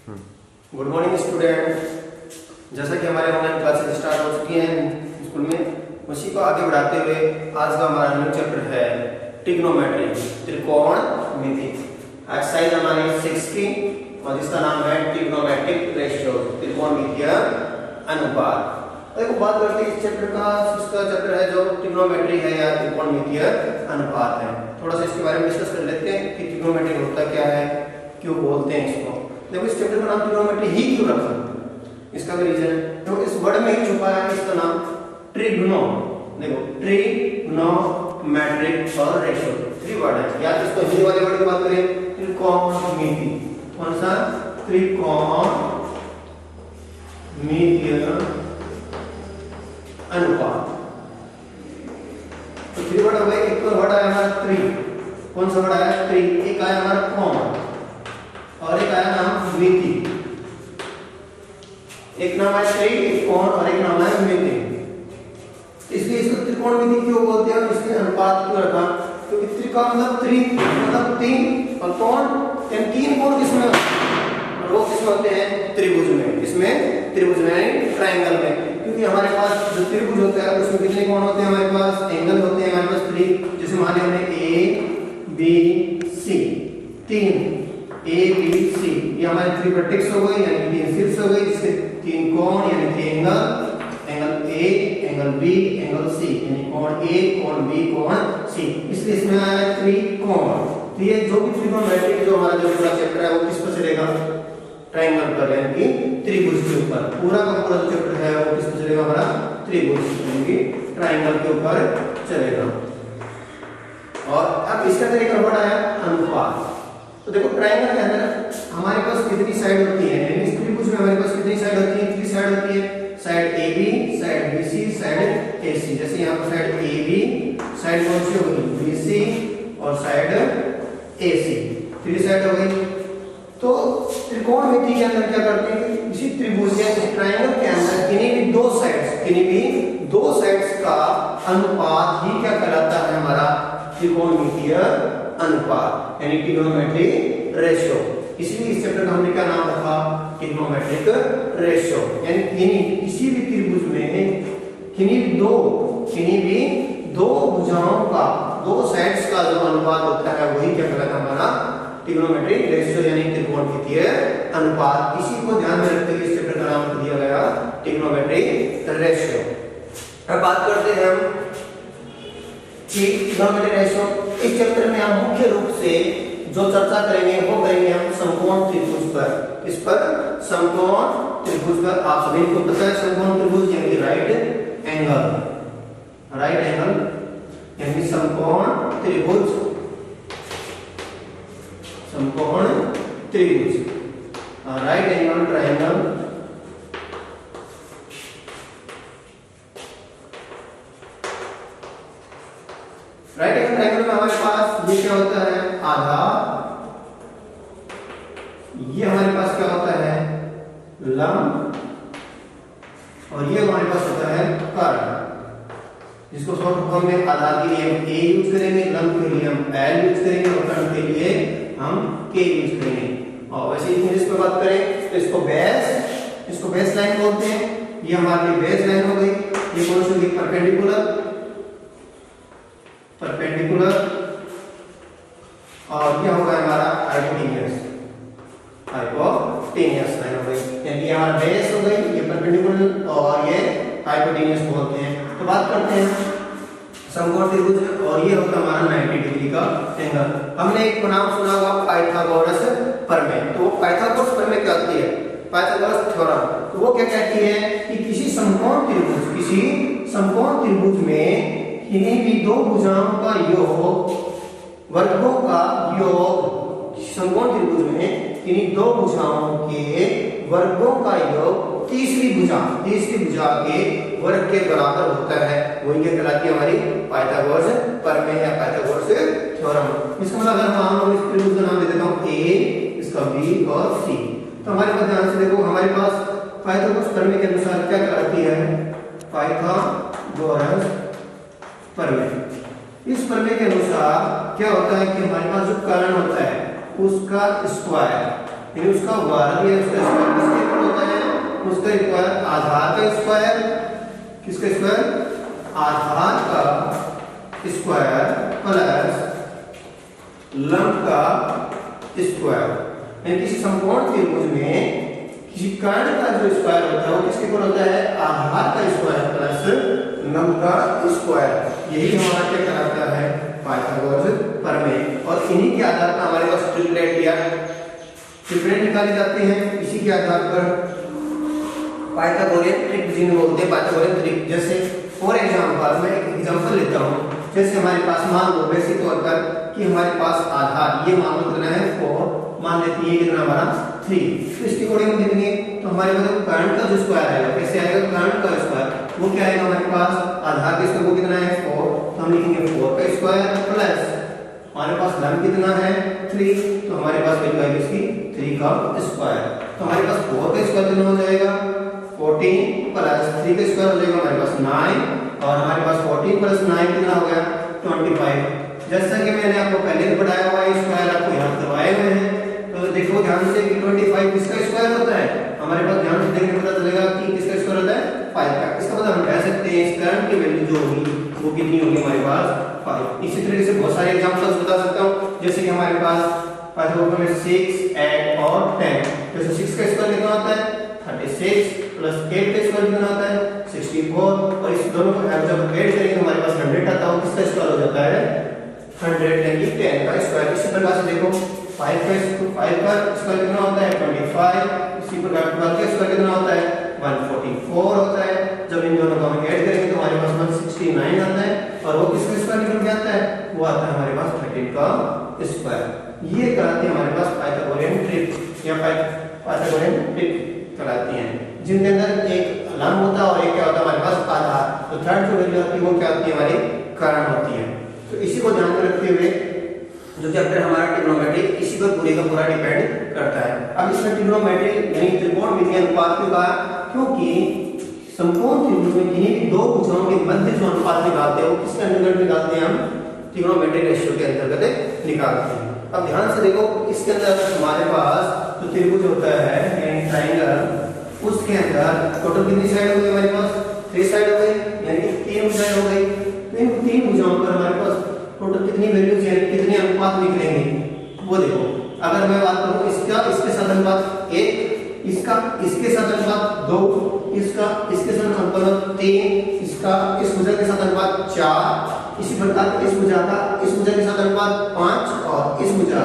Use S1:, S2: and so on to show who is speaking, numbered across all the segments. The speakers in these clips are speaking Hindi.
S1: Good morning student. जैसा कि हमारे ऑनलाइन क्लासेस स्टार्ट हो चुकी हैं स्कूल में, उसी को आगे बढ़ाते हुए आज का हमारा न्यू चैप्टर है ट्रिग्नोमेट्री, त्रिकोणमिति। एक्सरसाइज हमारी 6 की और जिसका नाम है ट्रिग्नोमेट्रिक रेशियो, त्रिकोणमितीय अनुपात। देखो बात करते हैं इस चैप्टर का, इसका चैप्टर है जो ट्रिग्नोमेट्री है या त्रिकोणमितीय अनुपात है। थोड़ा सा इसके बारे में डिस्कस कर लेते हैं कि ट्रिग्नोमेट्री होता क्या है, क्यों बोलते हैं इसको। देखो इस चैप्टर का नाम ट्रिग्नोमेट्री ही क्यों रखा, इसका भी रीजन है। तो इस वर्ड में ही छुपा है इसका नाम ट्रिग्नो। देखो ट्रिग्नोमेट्रिक और रेशियो थ्री वर्ड है। या इसको हिंदी वाले वर्ड की बात करें त्रिकोणमिति, कौन सा त्रिकोणमितीय अनुपात। तो थ्री वर्ड हो गए। एक तो वर्ड आया हमारा त्रि, कौन सा वर्ड आया त्रि, एक आया हमारा कोण और एक आया नाम मिति। एक नाम है त्रि, एक कोण और एक नाम है मिति। इसलिए इसको त्रिकोणमिति क्यों बोलते हैं और इसके अनुपात क्यों रखा, क्योंकि त्रि का मतलब त्रि मतलब तीन और कोण, तीन कोण किसमें होते हैं, और वो किसमें होते हैं त्रिभुज में। इसमें त्रिभुज में ट्रायंगल में, क्योंकि हमारे पास जो त्रिभुज होता है उसमें कितने कोण होते हैं, हमारे पास एंगल होते हैं हमारे पास थ्री। जैसे मान लिया हमने ए बी सी, तीन ए बी सी, ये हमारे थ्री वर्टेक्स हो गए यानी तीन शीर्ष हो गए, जिससे तीन कोण यानी कि angle, angle A, angle B, angle C, यानी कोण ए, कोण बी, कोण सी। इसलिए इसमें आया त्रिकोण। तो ये जो भी त्रिकोणमिति जो हमारा जो पूरा चैप्टर है वो किस पर चलेगा, ट्रायंगल पर यानी कि त्रिभुज के ऊपर। पूरा का पूरा जो चैप्टर है वो किस पर चलेगा, हमारा त्रिभुज यानी कि ट्रायंगल के ऊपर चलेगा। और अब इसका तरीका वर्ड आया अनुपात। तो देखो ट्रायंगल के अंदर हमारे पास कितनी साइड होती है, यानी इस त्रिभुज में हमारे पास कितनी साइड होती है, थ्री साइड होती है। Side AB, side BC, side AC। जैसे यहाँ पर साइड AB, साइड कौन सी होगी BC और साइड AC, थ्री साइड हो गई। तो त्रिकोणमिति के अंदर क्या करते हैं, इसी त्रिभुज या इस ट्रायंगल के अंदर किन्हीं भी दो साइड्स का अनुपात ही क्या कहलाता है, हमारा त्रिकोणमितीय अनुपात यानी ट्रिग्नोमेट्रिक रेशियो। इसलिए इस चैप्टर का हमने क्या नाम रखा, ट्रिग्नोमेट्रिक रेशियो। यानी किसी भी त्रिभुज में किन्हीं भी दो भुजाओं का, दो साइड्स का जो अनुपात होता है वही क्या कहलाता है, हमारा ट्रिग्नोमेट्रिक रेशियो यानी त्रिकोणमितीय अनुपात। इसी को ध्यान में रखते हुए इस चैप्टर का नाम दिया गया ट्रिग्नोमेट्रिक रेशियो। अब बात करते हैं हम ट्रिग्नोमेट्रिक रेशियो। इस चैप्टर में हम मुख्य रूप से जो चर्चा करेंगे वो करेंगे हम समकोण त्रिभुज पर। इस पर समकोण त्रिभुज पर आप सभी को पता है समकोण त्रिभुज यानी राइट एंगल यानी समकोण त्रिभुज, समकोण त्रिभुज, right angle triangle, right angle triangle में हमारे पास ये क्या होता है आधार, ये हमारे पास क्या होता है लंब, और ये हमारे पास होता है कर्ण। जिसको शॉर्ट फॉर्म में आधार के लिए हम A यूज करेंगे, लंब के लिए हम L यूज करेंगे और कर्ण के लिए हम K यूज करेंगे। और वैसे इंग्लिश में बात करें तो इसको बेस लाइन बोलते हैं। ये हमारे लिए बेस लाइन हो गई। ये कौन सी होगी, परपेंडिकुलर, और ये होगा हमारा हाइपोटेन्यूस लाइन हो गई। यानी ये हमारा बेस हो गई, ये परपेंडिकुलर और ये हाइपोटेन्यूस बोलते हैं। तो बात करते हैं समकोण त्रिभुज, और ये होता है हमारा 90 डिग्री का एंगल। हमने एक नाम सुना होगा पाइथागोरस प्रमेय। तो वो पाइथागोरस प्रमेय क्या होती है, पाइथागोरस थ्योरम। तो वो क्या कहती है कि किसी समकोण त्रिभुज में किन्हीं भी दो भुजाओं का योग, वर्गों का योग, समकोण त्रिभुज में किन्हीं दो भुजाओं के वर्गों का योग तीसरी भुजा के वर्ग के बराबर होता है। वही क्या कहलाती है हमारी पाइथागोरस प्रमेय या पाइथागोरस थ्योरम। इसका मतलब अगर मान लो इस त्रिभुज का नाम दे देता हूं A, इसका B और C, तो हमारे पास ध्यान से देखो हमारे पास पाइथागोरस प्रमेय के अनुसार क्या कहलाती है पाइथागोरस प्रमेय। इस प्रमेय के अनुसार क्या होता है कि हमारे पास जो कर्ण होता है उसका स्क्वायर यानी उसका वर्ग या उसका स्क्वायर किसके इक्वल होता है? उसका स्क्वायर आधार का स्क्वायर, किसका स्क्वायर? आधार का स्क्वायर प्लस लंब का स्क्वायर। यानी किसी समकोण त्रिभुज में किसी कर्ण का जो स्क्वायर होता है वो किसके इक्वल होता है? आधार का स्क्वायर प्लस लंब का स्क्वायर। यही हमारा क्या कहलाता है? पाइथागोरस प्रमेय। और इन्हीं के आधार पर हमारे पास ट्रिपलेट निकाले जाते हैं। इसी के आधार पर पाइथागोरियन ट्रिक जिन्हें बोलते हैं पाइथागोरियन ट्रिक। जैसे फॉर एग्जांपल मैं एक एग्जांपल लेता हूँ। जैसे हमारे पास मान लो बेसिक तौर पर कि हमारे पास आधार ये मान लो कितना है 4, मान लेते हैं कितना हमारा 3। तो इसके अकॉर्डिंग हम देखेंगे तो हमारे पास कर्ण का जो स्क्वायर आएगा कैसे आएगा? कर्ण का स्क्वायर वो क्या आएगा हमारे पास? आधार का स्क्वायर वो कितना है 4, तो हम लिखेंगे 4 का स्क्वायर प्लस हमारे पास लंब कितना है 3, तो हमारे पास वैल्यू आएगी इसकी 3 का स्क्वायर। तो हमारे पास 4 का स्क्वायर कितना हो जाएगा? 14 प्लस 3 का स्क्वायर हो जाएगा हमारे पास 9, और हमारे पास 14 प्लस 9 कितना हो गया? 25। जैसा कि मैंने आपको पहले भी बताया हुआ है, स्क्वायर आपको याद करवाए हुए हैं। तो देखो ध्यान से कि 25 किसका स्क्वायर होता है? हमारे पास ध्यान से देखने पता चलेगा कि किसका स्क्वायर होता है? 5 का। इसका मतलब हम कह सकते हैं इस कर्ण की वैल्यू जो होगी वो कितनी होगी हमारे पास? 5। इसी तरीके से बहुत सारे एग्जांपल्स बता सकता हूं। जैसे कि हमारे पास पाइथागोरस में 6, 8 और 10। जैसे 6 का स्क्वायर कितना होता है? 36 प्लस 8 का स्क्वायर कितना होता है? 64। और इस दोनों को जब ऐड करेंगे तो हमारे पास 100 आता है। किसका स्क्वायर हो जाता है? 100 यानी 10 का स्क्वायर। इसी प्रकार से देखो 5 का स्क्वायर कितना होता है? 25। इसी प्रकार 12 का स्क्वायर कितना होता है? 144 होता है। जब इन दोनों को हम ऐड करेंगे तो हमारे पास 169 आता है। और वो किसका स्क्वायर निकल के आता है? वो आता है हमारे पास 13 का स्क्वायर। ये कहलाते हैं हमारे पास पाइथागोरियन ट्रिक या पाइथागोरियन ट्रिक कहलाती हैं, जिनके अंदर एक लंब होता है और एक क्या होता है हमारे पास? आधार। तो थर्ड जो वैल्यू आती है वो क्या आती है? हमारी कर्ण होती है। तो इसी को ध्यान में रखते हुए जो चैप्टर हमारा ट्रिग्नोमेट्री इसी पर पूरे का पूरा डिपेंड करता है। अब इसमें ट्रिग्नोमेट्री यानी त्रिकोणमितीय अनुपात क्यों कहा? क्योंकि समकोण त्रिभुज में किन्हीं भी दो भुजाओं के मध्य जो अनुपात निकालते हैं वो किसके अंतर्गत निकालते हैं? हम ट्रिग्नोमेट्रिक रेशियो के अंतर्गत निकालते हैं। अब ध्यान से देखो इसके अंदर हमारे पास जो त्रिभुज होता है यानी ट्रायंगल, उसके अंदर टोटल कितनी साइड हो गई हमारे पास? 3 साइड हो गई, यानी कि 3 भुजाएं हो गई। तो इन 3 भुजाओं पर हमारे पास टोटल कितनी वैल्यूज यानी कितने अनुपात निकलेंगे वो देखो। अगर मैं बात करूं इसका इसके साथ अनुपात 1, इसका इसके साथ अनुपात 2, इसका इसके साथ अनुपात 3, इसका इस भुजा के साथ अनुपात 4, इसी प्रकार इस भुजा के साथ अनुपात 5 और इस भुजा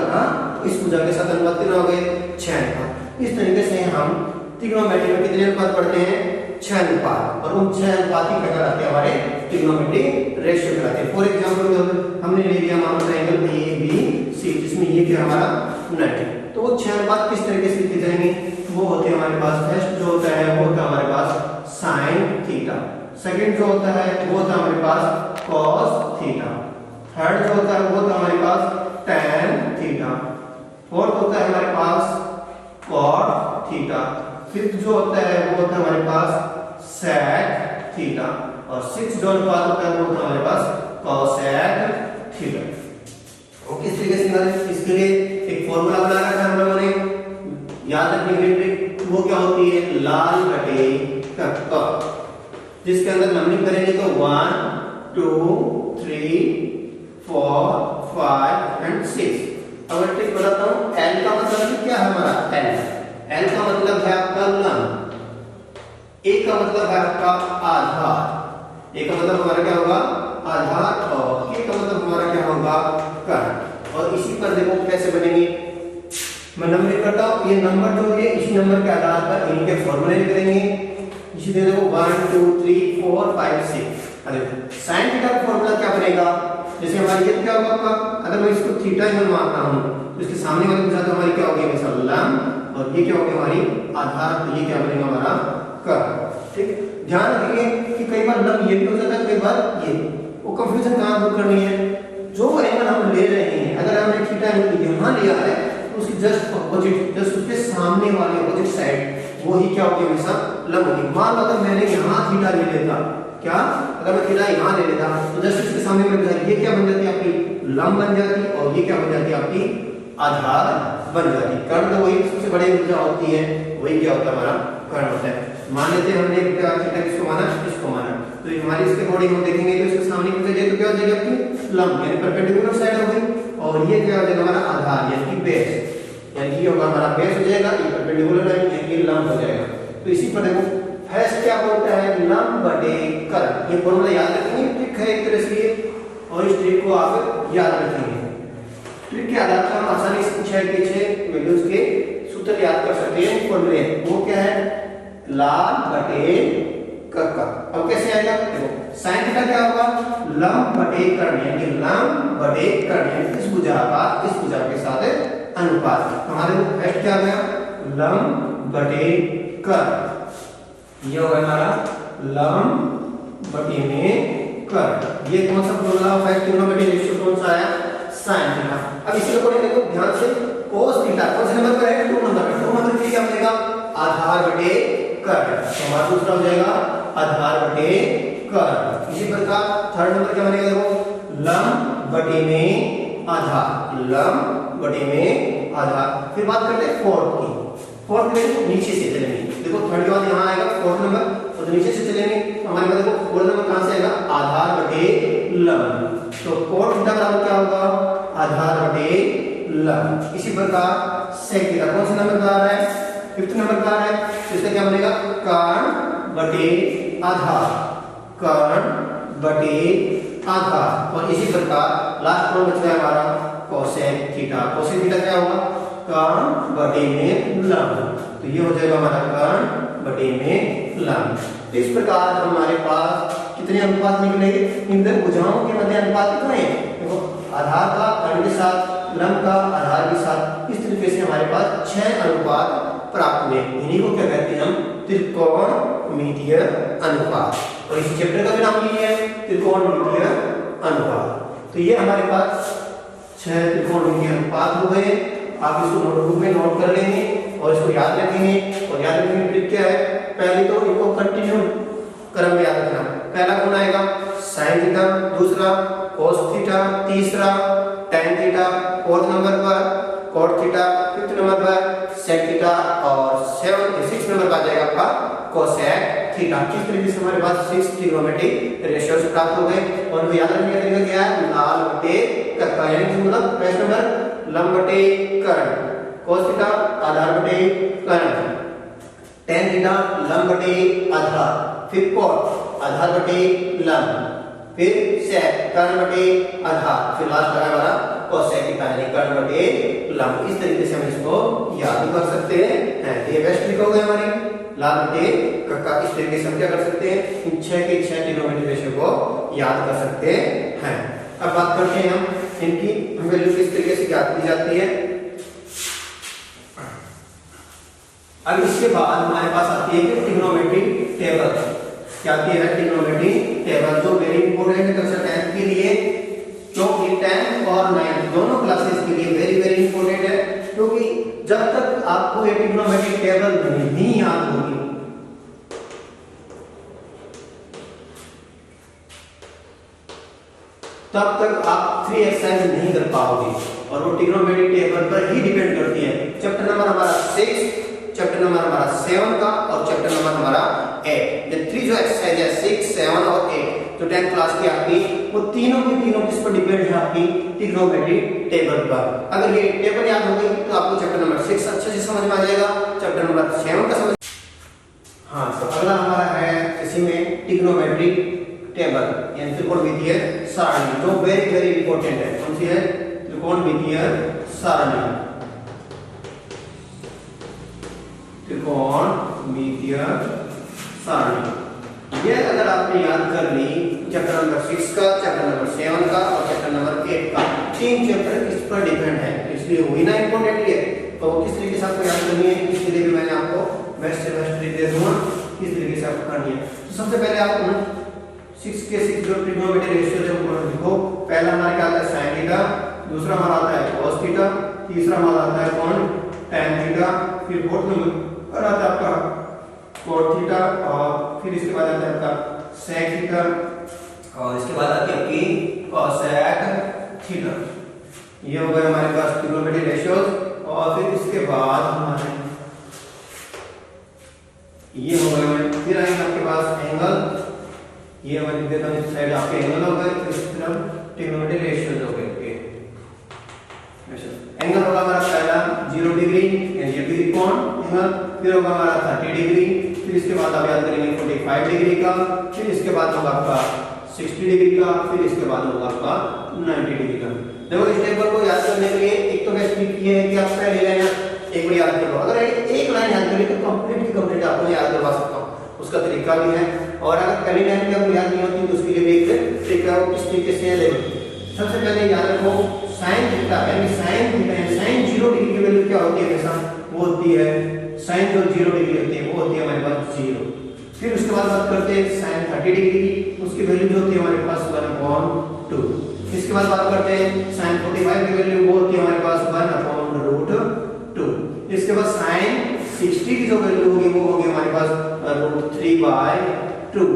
S1: के साथ अनुपात कितना हो गए? 6 अनुपात। इस तरीके से हम ट्रिग्नोमेट्री में कितने अनुपात पढ़ते हैं? 6 अनुपात। और उन 6 अनुपात ही क्या कहलाते हैं? हमारे ट्रिग्नोमेट्रिक रेशियो कहलाते हैं। फॉर एग्जांपल हमने ले लिया मान लो ट्रायंगल ABC जिसमें ये क्या हमारा 90। तो वो 6 अनुपात किस तरीके से लिखे जाएंगे? वो होते हैं हमारे पास फर्स्ट जो होता है वो होता है हमारे पास sin थीटा, सेकंड जो होता है वो होता है हमारे पास cos थीटा, थर्ड जो होता है वो होता है हमारे पास tan थीटा, फोर्थ होता है हमारे पास cot थीटा, फिफ्थ जो होता है वो होता है हमारे पास sec थीटा, और सिक्स्थ जो अनुपात होता है वो होता है हमारे पास cosec थीटा। वो किस तरीके से इसके लिए एक फॉर्मूला बना रखा है हम लोगों ने, याद रखने के लिए। वो क्या होती है? लाल बटे कक्का, जिसके अंदर नंबरिंग करेंगे तो 1 2 3 4 5 एंड 6। अगर ट्रिक बताता हूं, L का मतलब क्या है हमारा? L का मतलब है आपका लंब, A का मतलब है आपका आधार, A का मतलब हमारा क्या होगा? आधार, और K का मतलब हमारा क्या होगा? कर्ण। और इसी पर देखो कैसे बनेंगे, मैं नंबरिंग करता हूं। ये नंबर जो है इसी नंबर के आधार पर इनके फॉर्मूले लिख देंगे। इसी देखो 1 2 3 4 5 6। अरे sin थीटा का फॉर्मूला क्या बनेगा? जैसे हमारी ये क्या होगा आपका? अगर मैं इसको थीटा ही मानता हूं तो इसके सामने वाली भुजा तो हमारी क्या होगी? हमेशा लंब, और ये क्या होगी? हमारी आधार। तो ये क्या बनेगा? हमारा कर्ण। ठीक है, ध्यान रखिए कि कई बार लंब ये भी हो जाता है, कई बार ये। वो कंफ्यूजन कहां दूर करनी है? जो एंगल हम ले रहे हैं, अगर हमने थीटा एंगल यहां लिया है तो उसकी जस्ट अपोजिट, जस्ट उसके सामने वाले अपोजिट साइड वो ही क्या होगी? हमेशा लंब होगी। मान लो अगर मैंने यहां थीटा ले लेता, क्या अगर मैं थीटा यहां ले लेता तो जस्ट इसके सामने वाली भुजा ये क्या बन जाती है? आपकी लंब बन जाती, और ये क्या बन जाती है? आपकी आधार बन जाती है। कर्ण तो वही सबसे बड़ी ऊर्जा होती है, वही क्या होता है हमारा कर्ण होता है। मान लेते हैं हमने थीटा किसको माना, इसको माना, तो हमारी इसके अकॉर्डिंग हम देखेंगे तो इसके सामने की वजह तो क्या हो जाएगी आपकी लंब यानी परपेंडिकुलर साइड हो गई, और ये क्या हो जाएगा हमारा आधार यानी कि बेस, यानी कि होगा हमारा बेस हो जाएगा, ये परपेंडिकुलर लाइन यानी कि लंब हो जाएगा। तो इसी पर देखो फर्स्ट क्या बोलता है लंब बटे कर्ण, ये फॉर्मूला याद रखेंगे, ट्रिक है एक तरह से, और इस ट्रिक को आप याद रखेंगे। ट्रिक के आधार पर हम आसानी से 6 के 6 वैल्यूज के सूत्र याद कर सकते हैं। फॉर्मूले वो क्या है लाल बटे कक्का। अब कैसे आएगा देखो sin थीटा क्या होगा लंब बटे कर्ण यानी लंब बटे कर्ण यानी इस भुजा का इस भुजा के साथ अनुपात। हमारे को फर्स्ट क्या आ गया लंब बटे कर्ण, ये होगा हमारा लंब बटे में कर्ण। ये कौन सा फॉर्मूला फर्स्ट ट्रिग्नोमेट्री रेशियो कौन सा आया sin थीटा। अब इसी को देखो ध्यान से cos थीटा कौन से नंबर पर है 2 नंबर पर, 2 नंबर पे क्या बनेगा आधार बटे कर्ण, तो हमारा दूसरा हो जाएगा आधार बटे कर्ण। इसी प्रकार थर्ड नंबर क्या बनेगा देखो लंब बटे में आधार, लंब बटे में आधार। फिर बात करते हैं फोर्थ की, फोर्थ में नीचे से चलेंगे, देखो थर्ड के बाद यहाँ आएगा फोर्थ नंबर, तो नीचे से चलेंगे तो हमारे पास देखो फोर्थ नंबर कहां से आएगा आधार बटे लंब, तो cos थीटा बराबर क्या होगा आधार बटे लंब। इसी प्रकार sec थीटा कौन सा नंबर आ रहा है 5th नंबर का है, तो इसका क्या बनेगा कर्ण बटे आधार, कर्ण बटे आधार। और इसी प्रकार लास्ट में बच गया हमारा cosec थीटा, cosec थीटा क्या होगा कर्ण बटे में लंब, तो ये हो जाएगा हमारा कर्ण बटे में लंब। तो इस प्रकार हमारे पास कितने अनुपात निकले इन दोनों भुजाओं के मध्य अनुपात कितना है देखो आधार का कर्ण के साथ लंब का आधार के साथ, इस तरीके से हमारे पास 6 अनुपात प्राप्त हुए। इन्हीं को क्या कहते हैं हम त्रिकोणमितीय अनुपात, और इस चैप्टर का भी नाम यही है त्रिकोणमितीय अनुपात। तो ये हमारे पास 6 त्रिकोणमितीय अनुपात हो गए, आप इसको नोटबुक में नोट कर लेंगे और इसको याद रखेंगे। और याद रखने की ट्रिक क्या है पहले तो इनको कंटिन्यू क्रम में याद रखना, पहला कौन आएगा sin थीटा, दूसरा cos थीटा, तीसरा tan थीटा, फोर्थ नंबर पर cot थीटा, फिफ्थ नंबर पर sec थीटा, और 6th नंबर पर आ जाएगा आपका cosec थीटा। किस तरीके से हमारे पास 6 ट्रिग्नोमेट्रिक रेशियोज प्राप्त हो गए, और वो याद रखने का तरीका क्या है लाल बटे कक्का, यानी कि मतलब फर्स्ट नंबर लंब बटे कर्ण, cos थीटा आधार बटे कर्ण, tan थीटा लंब बटे आधार, फिर cot आधार बटे लंब, फिर sec कर्ण बटे आधार, फिर लास्ट आएगा हमारा cosec थीटा यानी कर्ण बटे लंब। इस तरीके से हम इसको याद कर सकते हैं। ये बेस्ट ट्रिक हो गई हमारी लाल बटे कक्का। इस तरीके से हम क्या कर सकते हैं इन 6 के 6 ट्रिग्नोमेट्रिक रेशियो को याद कर सकते हैं। अब बात करते हैं हम इनकी वैल्यू किस तरीके से ज्ञात की जाती है। अब इसके बाद हमारे पास आती है ट्रिग्नोमेट्रिक टेबल, क्या आती है ट्रिग्नोमेट्रिक टेबल, जो वेरी इंपॉर्टेंट है कक्षा 10th के लिए, क्योंकि 10th और 9th दोनों क्लासेस के लिए वेरी इंपॉर्टेंट है। क्योंकि जब तक आपको ये ट्रिग्नोमेट्रिक टेबल नहीं याद होगी तब तक आप 3 एक्सरसाइज नहीं कर पाओगे, और वो ट्रिग्नोमेट्रिक टेबल पर ही डिपेंड करती है। चैप्टर नंबर हमारा 6, चैप्टर नंबर हमारा 7 का, और चैप्टर नंबर हमारा 8, ये 3 जो एक्सरसाइज है 6, 7 और 8 जो 10th क्लास की आपकी, वो तीनों की तीनों किस पर डिपेंड है आपकी ट्रिग्नोमेट्रिक टेबल पर। अगर ये टेबल याद हो गई तो आपको चैप्टर नंबर 6 अच्छे से समझ में आ जाएगा, चैप्टर नंबर 7 का समझ। हाँ, तो अगला हमारा है इसी में ट्रिग्नोमेट्रिक टेबल यानी त्रिकोणमितीय सारणी, जो वेरी इंपॉर्टेंट है। कौन सी है त्रिकोणमितीय सारणी, त्रिकोणमितीय सारणी। ये अगर आपने याद कर ली चैप्टर नंबर 6 का, चैप्टर नंबर 7 का और चैप्टर नंबर 8 का, 3 चैप्टर इस पर डिपेंड है, इसलिए वही ना इंपॉर्टेंट है। तो किस तरीके से आपको याद करनी है इसके लिए भी मैंने आपको बेस्ट से बेस्ट ट्रिक दे दूंगा, किस तरीके से आपको करनी है। तो सबसे पहले आप 6 के 6 जो ट्रिग्नोमेट्रिक रेशियो है वो लिखो। पहला हमारे क्या आता है sin थीटा, दूसरा हमारा आता है cos थीटा, तीसरा हमारा आता है कौन tan थीटा, फिर फोर्थ नंबर आता है आपका cot थीटा, और फिर इसके बाद आता है आपका sec थीटा, और इसके बाद आती है आपकी cosec थीटा। ये हो गए हमारे पास ट्रिग्नोमेट्रिक रेशियोज। और फिर इसके बाद हमारे ये हो गए, फिर आएंगे आपके पास एंगल। ये हमारे देता हूं इस साइड आपके एंगल हो गए, फिर इस तरफ ट्रिग्नोमेट्रिक रेशियोज हो गए। एंगल होगा हमारा पहला 0 डिग्री यानी ये डिग्री कोण एंगल, फिर होगा हमारा 30 डिग्री, फिर इसके बाद आप याद करेंगे 45 डिग्री का, फिर इसके बाद होगा आपका 60 डिग्री का, फिर इसके बाद होगा आपका 90 डिग्री का। देखो इस टेबल को याद करने के लिए एक तो बेस्ट ट्रिक ये है कि आप पहले लाइन एक बार याद कर लो। अगर एक लाइन याद करें तो कंप्लीट की कंप्लीट आपको याद करवा सकता हूं, उसका तरीका भी है। और अगर पहली लाइन में आपको याद नहीं होती तो उसके लिए भी एक तरीका इस तरीके से ले। सबसे पहले याद रखो sin थीटा यानी sin थीटा यानी sin 0 डिग्री की वैल्यू क्या होती है हमेशा, वो होती है sin जो 0 डिग्री होती है वो होती है हमारे पास 0। फिर उसके बाद बात करते हैं sin 30 डिग्री की, उसकी वैल्यू जो होती है हमारे पास 1/2। इसके बाद बात करते हैं sin 45 की वैल्यू वो होती है हमारे पास 1/√2। इसके बाद sin 60 की जो वैल्यू होगी वो होगी हमारे पास √3/2।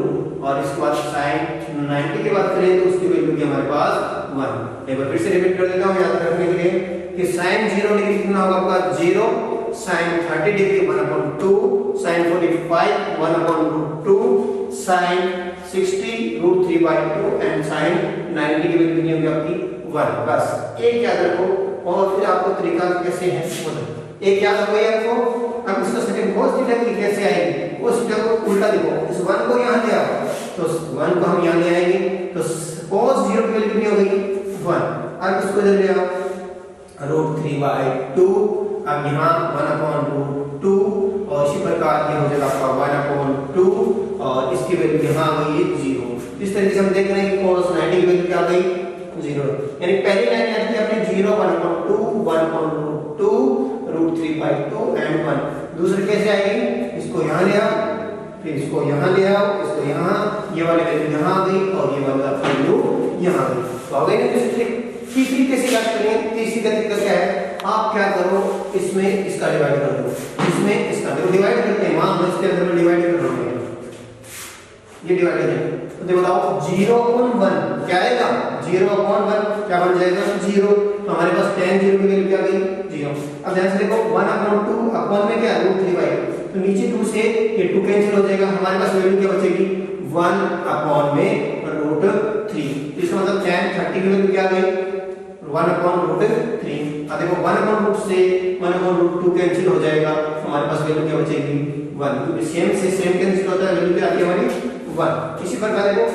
S1: और इसके बाद sin 90 की बात करें तो उसकी वैल्यू होगी हमारे पास 1। एक बार फिर से रिपीट कर देता हूं याद रखने के लिए कि sin 0 डिग्री कितना होगा आपका 0, sin 30 degree 1/2, sin 45 1/√2, sin 60 √3/2 and sin 90 की वैल्यू कितनी होगी आपकी 1। बस एक याद रखो और फिर आपको तरीका कैसे है वो एक याद हो गया आपको। अब इसका सेकंड cos थीटा की कैसे आएगी, cos थीटा को उल्टा देखो, इस 1 को यहां ले आओ तो 1 को हम यहां ले आएंगे तो cos 0 की वैल्यू कितनी हो गई 1। अब इसको इधर ले आओ √3/2, अब यहां 1/√2 और इसी प्रकार ये हो जाएगा आपका 1/2 और इसकी वैल्यू यहां आ गई 0। इस तरीके से हम देख रहे हैं कि cos 90 की वैल्यू क्या आ गई 0। यानी पहली लाइन याद की आपने 0 1/2 1/√2 √3/2 एंड 1। दूसरी कैसे आएगी, इसको यहां ले आओ, फिर इसको यहां ले आओ, इसको यहां, ये वाली वैल्यू यहां आ गई और ये वाला वैल्यू यहां आ गई। तो हो गई ना दूसरी। तीसरी कैसे याद करेंगे, तीसरी का तरीका क्या है, आप क्या करो इसमें इसका डिवाइड कर दो, इसमें इसका देखो डिवाइड करते हैं, मान लो इसके अंदर में डिवाइड कर रहा हूं, ये डिवाइड है तो देखो बताओ 0/1 क्या आएगा 0/1 क्या बन जाएगा 0। तो हमारे पास tan 0 की वैल्यू क्या आ गई 0। अब ध्यान से देखो 1/2 अपॉन में क्या √3/2 तो नीचे 2 से ये 2 कैंसिल हो जाएगा, हमारे पास वैल्यू क्या बचेगी 1/√3। इसका मतलब tan 30 की वैल्यू क्या आ गई 1/√3। अब देखो 1/√2 से 1/√2 कैंसिल हो जाएगा, हमारे पास वैल्यू क्या बचेगी 1, क्योंकि सेम से सेम कैंसिल होता है वैल्यू क्या आती है हमारी 1। इसी प्रकार देखो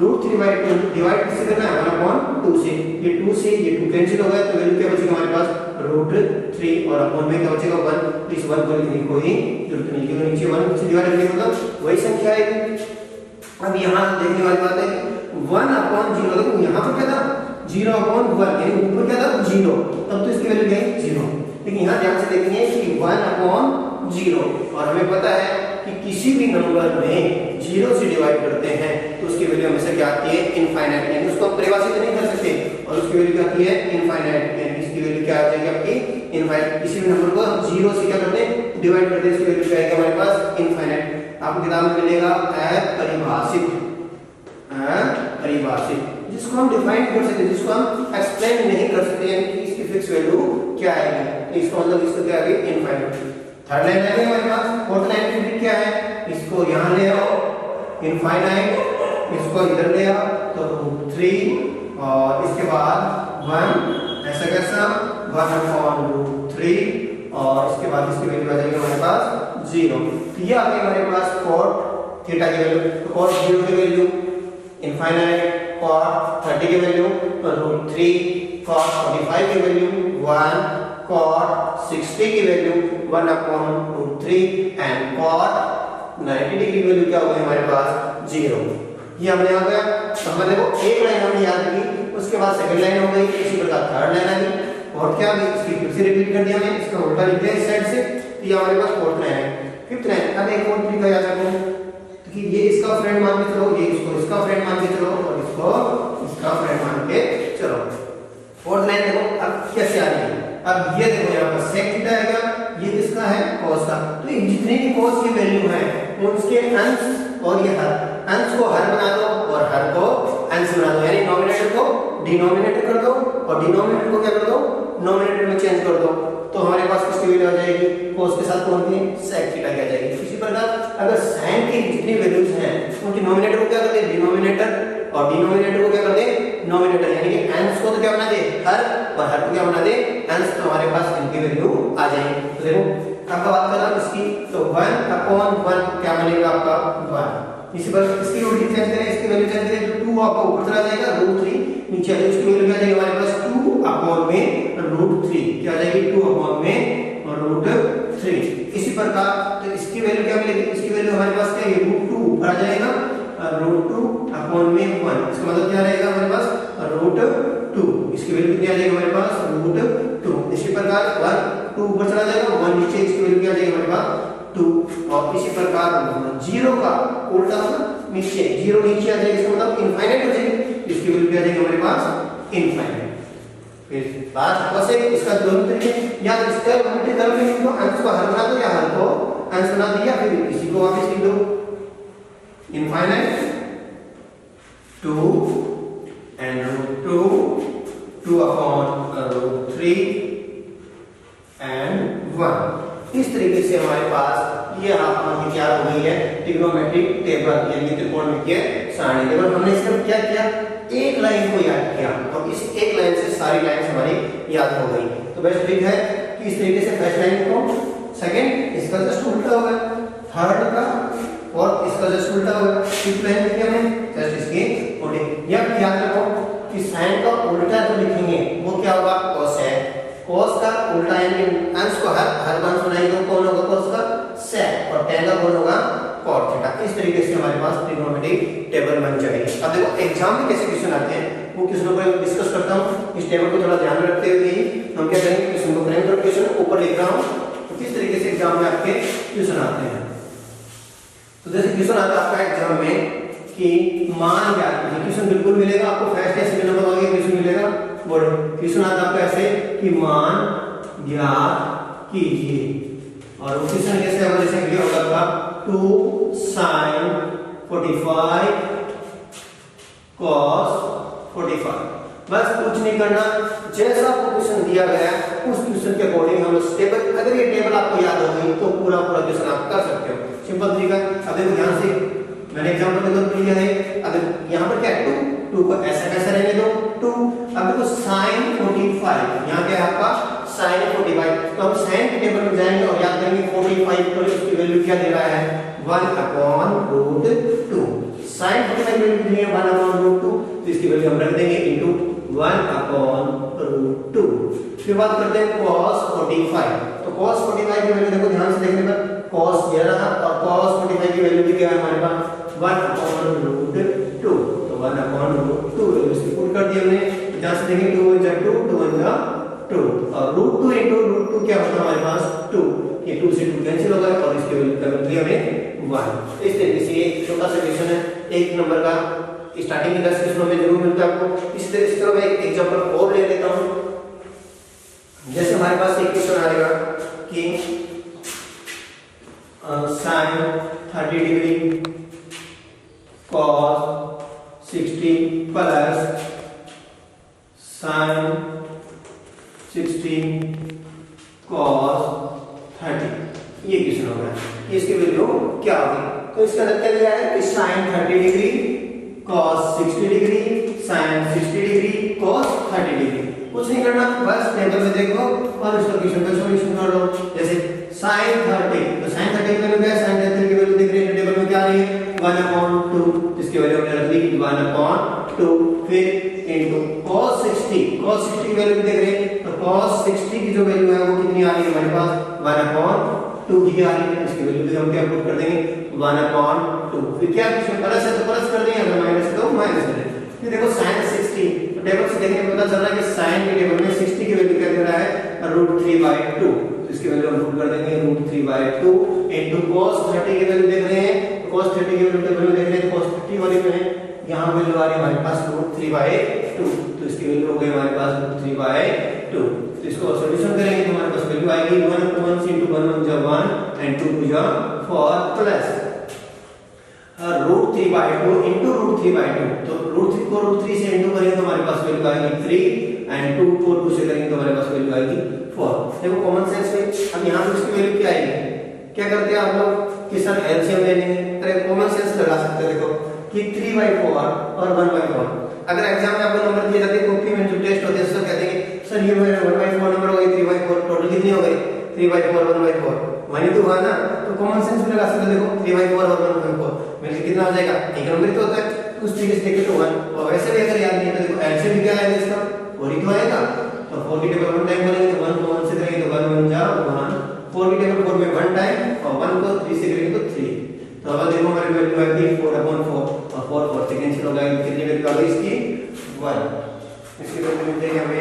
S1: √3/2 डिवाइड किससे करना है 1/2 से, ये 2 से ये 2 कैंसिल हो गया तो वैल्यू क्या बचेगा हमारे पास √3 और अपॉन में क्या बचेगा 1। तो इस 1 को लिखने की कोई जरूरत नहीं, क्योंकि नीचे 1 से डिवाइड करने मतलब वही संख्या आएगी। अब यहां देखने वाली बात है 1/0 देखो यहां पर क्या था 0/1 यानी ऊपर क्या था 0, तब तो इसकी वैल्यू क्या है 0। लेकिन यहां ध्यान से देखेंगे कि 1/0 और हमें पता है कि किसी भी नंबर में 0 से डिवाइड करते हैं तो उसकी वैल्यू हमेशा क्या आती है इनफाइनाइट, यानी उसको परिभाषित नहीं कर सकते और उसकी वैल्यू क्या आती है इनफाइनाइट, यानी इसकी वैल्यू क्या आ जाएगी आपकी इनफाइनाइट। किसी भी नंबर को हम 0 से क्या करते हैं डिवाइड करते हैं, इसकी वैल्यू क्या आएगी हमारे पास इनफाइनाइट। आपको किताब में मिलेगा अपरिभाषित, अपरिभाषित जिसको हम डिफाइन कर सकते हैं, जिसको हम एक्सप्लेन नहीं कर सकते, यानी कि इसकी फिक्स वैल्यू क्या आएगी, तो इसका मतलब इसका क्या आएगी इनफाइनाइट। थर्ड लाइन है हमारे पास, फोर्थ लाइन में क्या है, इसको यहां ले आओ इनफाइनाइट, इसको इधर ले आओ तो 3 और इसके बाद 1, ऐसा कैसा 1/√3 और इसके बाद इसकी वैल्यू आ जाएगी हमारे पास 0। तो ये आ गई हमारे पास cot थीटा की वैल्यू, तो cos 0 की वैल्यू इनफाइनाइट, cot 30 की वैल्यू √3, cos 45 की वैल्यू 1, cot 60 की वैल्यू 1/√3 एंड cot 90 डिग्री की वैल्यू क्या हो गई हमारे पास 0। ये हमने आ गया। तो हमने देखो एक लाइन हमने याद की, उसके बाद सेकंड लाइन हो गई, इसी प्रकार थर्ड लाइन आ गई और क्या भी इसकी फिर से रिपीट कर दिया हमने, इसका उल्टा लिख दिया इस साइड से, ये हमारे पास फोर्थ लाइन है। फिफ्थ लाइन अब एक और तरीका याद रखो कि ये इसका फ्रेंड मान के चलो, ये इसको इसका फ्रेंड मान के चलो और इसको इसका फ्रेंड मान के चलो। फोर्थ लाइन देखो अब कैसे आ रही है, अब ये देखो यहाँ पर sec थीटा आएगा, ये किसका है cos का, तो ये जितने भी cos की वैल्यू है उसके अंश और ये हर, अंश को हर बना दो और हर को आंसर बना दो, यानी नॉमिनेटर को डिनोमिनेटर कर दो और डिनोमिनेटर को क्या कर दो, नॉमिनेटर में चेंज कर दो। तो हमारे पास किसकी वैल्यू आ जाएगी, cos के साथ कौन थी, sec थीटा की आ जाएगी। इसी प्रकार अगर sin की जितनी वैल्यूज हैं उनकी नॉमिनेटर को क्या कर दे, डिनोमिनेटर, और डिनोमिनेटर को क्या कर दे, नॉमिनेटर, यानी कि अंश को तो क्या बना दे, हर, और हर को क्या बना दे, अंश। तो हमारे पास इनकी वैल्यू आ जाएगी। तो देखो आपका बात कर रहा हूं इसकी, तो 1/1 क्या बनेगा आपका 1। इसी पर इसकी वैल्यू चेंज करें, इसकी वैल्यू चेंज करें तो 2 आपका ऊपर चला जाएगा, √3 नीचे आ जाएगा। इसकी वैल्यू क्या आ जाएगी हमारे पास 2/√3, क्या आ जाएगी 2/√3। इसी प्रकार तो इसकी वैल्यू क्या मिलेगी, इसकी वैल्यू हमारे पास क्या है, √2 ऊपर आ जाएगा, √2/1। इसका मतलब क्या रहेगा हमारे पास √2। इसकी वैल्यू कितनी आ जाएगी हमारे पास, √2। इसी प्रकार 1 2 ऊपर चला जाएगा, 1 नीचे, इसकी वैल्यू क्या आ जाएगी हमारे पास 2। और इसी प्रकार 0 का उल्टा मतलब नीचे, 0 नीचे आ जाएगा, इसका मतलब इनफाइनाइट हो जाएगी। इसकी वैल्यू क्या आ जाएगी हमारे पास इनफाइनाइट। फिर बात बस एक इसका दोनों तरीके, या इसका उल्टे तरफ में लिख दो, अंश को हर बना दो या हर को अंश बना दिया, फिर इसी को वापस लिख दो, इनफाइनाइट 2 and √2 2/√3 and 1। इस तरीके से हमारे पास ये आपकी क्या हो गई है, ट्रिग्नोमेट्रिक टेबल, यानी त्रिकोणमितीय सारणी टेबल। हमने सिर्फ क्या किया, एक लाइन को याद किया और इस एक लाइन से सारी लाइन हमारी याद हो गई। तो बेस्ट ट्रिक है कि इस तरीके से फर्स्ट लाइन को, सेकंड इसका जस्ट उल्टा होगा, थर्ड का और इसका जस्ट उल्टा होगा। फिफ्थ लाइन में क्या है, जस्ट इसके उल्टे। यह याद रखो कि साइन का उल्टा जो लिखेंगे वो क्या होगा, cos है। cos का उल्टा यानी अंश को हर अंश बनाएंगे तो कौन होगा, cos का sec, और tan का कौन होगा, cot थीटा। इस तरीके से हमारे पास ट्रिग्नोमेट्रिक टेबल बन जाएगी। अब देखो एग्जाम में कैसे क्वेश्चन आते हैं वो क्वेश्चनों को डिस्कस करता हूं। इस टेबल को थोड़ा ध्यान में रखते हुए हम क्या करेंगे, क्वेश्चन को करेंगे। तो क्वेश्चन ऊपर लिख रहा हूं, तो किस तरीके से एग्जाम में आपके क्वेश्चन आते हैं। तो जैसे क्वेश्चन आता है आपका एग्जाम में कि मान ज्ञात कीजिए, क्वेश्चन बिल्कुल मिलेगा आपको, फर्स्ट या सेकंड नंबर वाला क्वेश्चन मिलेगा। बोलो क्वेश्चन आता है आपका ऐसे कि मान ज्ञात कीजिए, और क्वेश्चन कैसे होगा, जैसे कि होगा आपका 2 sin 45 cos 45। बस कुछ नहीं करना, जैसा आपको क्वेश्चन दिया गया उस क्वेश्चन के अकॉर्डिंग हम टेबल, अगर ये टेबल आपको याद हो गई तो पूरा क्वेश्चन आप कर सकते हो। सिंपल तरीका। अब देखो ध्यान से, मैंने एग्जांपल दिया है। अगर यहाँ पर क्या है 2 को ऐसा कैसा रहने दो 2। अब देखो sin 45, यहाँ क्या है आपका sin 45। तो हम sin के टेबल में जाएंगे और याद करेंगे 45 पर उसकी वैल्यू क्या दे रहा है, 1/√2। sin 45 की वैल्यू कितनी है, 1/√2। तो इसकी वैल्यू हम रख देंगे इनटू 1/√2। फिर बात करते हैं cos 45। तो cos 45 की वैल्यू देखो ध्यान से देखने पर, cos ये रहा और cos 45 की वैल्यू भी क्या है हमारे पास 1/√2। तो 1/√2 वैल्यू इसकी पुट कर दी हमने। जहां से देखेंगे 2 × 2 2 × 2 और √2 × √2 क्या होता है हमारे पास 2। ये 2 से 2 कैंसिल हो गया और इसकी वैल्यू क्या मिल गई हमें 1। इस तरीके से एक छोटा सा क्वेश्चन है, एक नंबर का, स्टार्टिंग के 10 क्वेश्चनों में जरूर मिलता है आपको। इस तरह मैं एक एग्जांपल और ले लेता हूं। जैसे हमारे पास एक क्वेश्चन आएगा कि sin 30 degree cos 60 plus sin 16 cos 30, ये क्वेश्चन हो रहा है। इसकी वैल्यू क्या होगी, तो इसका अंदर क्या दिया है कि sin 30 degree cos 60 degree sin 60 degree cos 30 degree. कुछ नहीं करना, बस टेबल में देखो और इसका क्वेश्चन का सॉल्यूशन कर लो। जैसे sin 30, तो sin 30 की वैल्यू क्या है, sin 30 की वैल्यू देख रहे हैं टेबल में क्या आ रही है 1/2। इसकी वैल्यू हमने रख दी 1/2। फिर इनटू cos 60, cos 60 की वैल्यू देख रहे हैं, तो cos 60 की जो वैल्यू है वो कितनी आ रही है हमारे पास 1/2 की आ रही है। इसकी वैल्यू भी हम क्या पुट कर देंगे 1/2। फिर क्या इसमें प्लस है तो प्लस कर देंगे, अगर माइनस है तो माइनस कर देंगे। फिर देखो sin 60, तो टेबल से देखने में पता चल रहा है कि sin के टेबल में 60 की वैल्यू क्या दे रहा है √3/2। तो इसकी वैल्यू हम पुट कर देंगे √3/2 इनटू cos 30 की वैल्यू देख रहे हैं, तो cos 30 की वैल्यू टेबल में देख रहे हैं, cos 30 वाली में है, यहां वैल्यू आ रही है हमारे पास √3/2। तो इसकी वैल्यू हो गई हमारे पास √3/2। तो इसको सॉल्यूशन करेंगे तो हमारे पास वैल्यू आएगी 1/1 * 1 = 1 and 2 * 4 प्लस √3/2 इंटू √3/2, तो √3 को √3 से इंटू करेंगे तो हमारे पास वैल्यू आएगी 3 एंड 2 को 2 से करेंगे तो हमारे पास वैल्यू आएगी 4। देखो कॉमन सेंस में अब यहाँ पे इसकी वैल्यू क्या आएगी, क्या करते हैं आप लोग कि सर एलसीएम ले लेंगे, अरे कॉमन सेंस लगा सकते हैं। देखो कि 3/4 और 1/4, अगर एग्जाम में आपको नंबर दिए जाते हैं कॉपी में जो टेस्ट होते हैं सर कहते हैं सर ये मेरा 1/4 नंबर हो गई, 3/4 टोटल कितनी हो गई 3/4 1/4 वही तो हुआ ना, तो कॉमन सेंस में लगा सकते हैं। देखो 3/4 और 1/4 मिलकर कितना हो जाएगा, एक नंबर तो होता है, उस तरीके से देखें तो 1। और वैसे भी अगर याद नहीं है तो देखो एलसीएम भी क्या आएगा इसका 4 ही तो आएगा, तो 4 की टेबल 1 टाइम करेंगे तो 1 को 1 से करेंगे तो 1 1 जा 1, 4 की टेबल 4 में 1 टाइम और 1 को 3 से करेंगे तो 3। तो अब देखो हमारी वैल्यू आएगी 4/4 और 4 4 से कैंसिल हो जाएगी, कितनी वैल्यू आ गई इसकी 1, इसकी वैल्यू मिल जाएगी हमें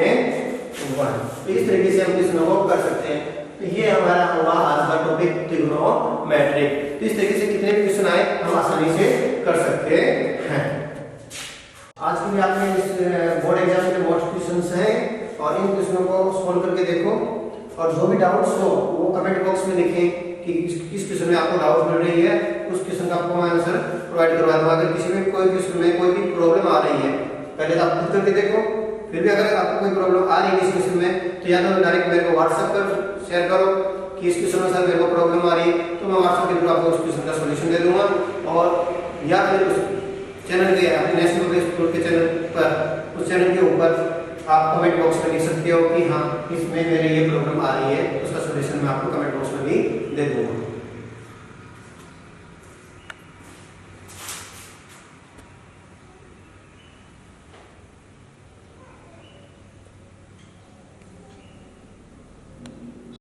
S1: 1। तो इस तरीके से हम क्वेश्चन को कर सकते हैं। तो ये हमारा हुआ आज का टॉपिक ट्रिग्नोमेट्रिक। तो इस तरीके से कितने भी क्वेश्चन आए हम आसानी से कर सकते हैं। आज के लिए आपने इस बोर्ड एग्जाम के बहुत क्वेश्चंस हैं और इन क्वेश्चनों को सॉल्व करके देखो और जो भी डाउट्स हो वो कमेंट बॉक्स में लिखें कि किस क्वेश्चन में आपको डाउट मिल रही है, उस क्वेश्चन का आपको मैं आंसर प्रोवाइड करवा दूंगा। अगर किसी में कोई क्वेश्चन में कोई भी प्रॉब्लम आ रही है पहले तो आप खुद करके देखो, फिर भी अगर आपको कोई प्रॉब्लम आ रही है इस क्वेश्चन में तो या तो डायरेक्ट मेरे को व्हाट्सएप पर शेयर करो कि इस क्वेश्चन में सर मेरे को प्रॉब्लम आ रही है, तो मैं व्हाट्सएप के थ्रू आपको उस क्वेश्चन का सॉल्यूशन दे दूंगा। और या फिर उस चैनल के अपने नेशनल पब्लिक स्कूल के चैनल पर उस चैनल के ऊपर आप कमेंट बॉक्स में लिख सकते हो कि हाँ इसमें मेरे ये प्रॉब्लम आ रही है, उसका सॉल्यूशन मैं आपको कमेंट बॉक्स में भी दे दूंगा।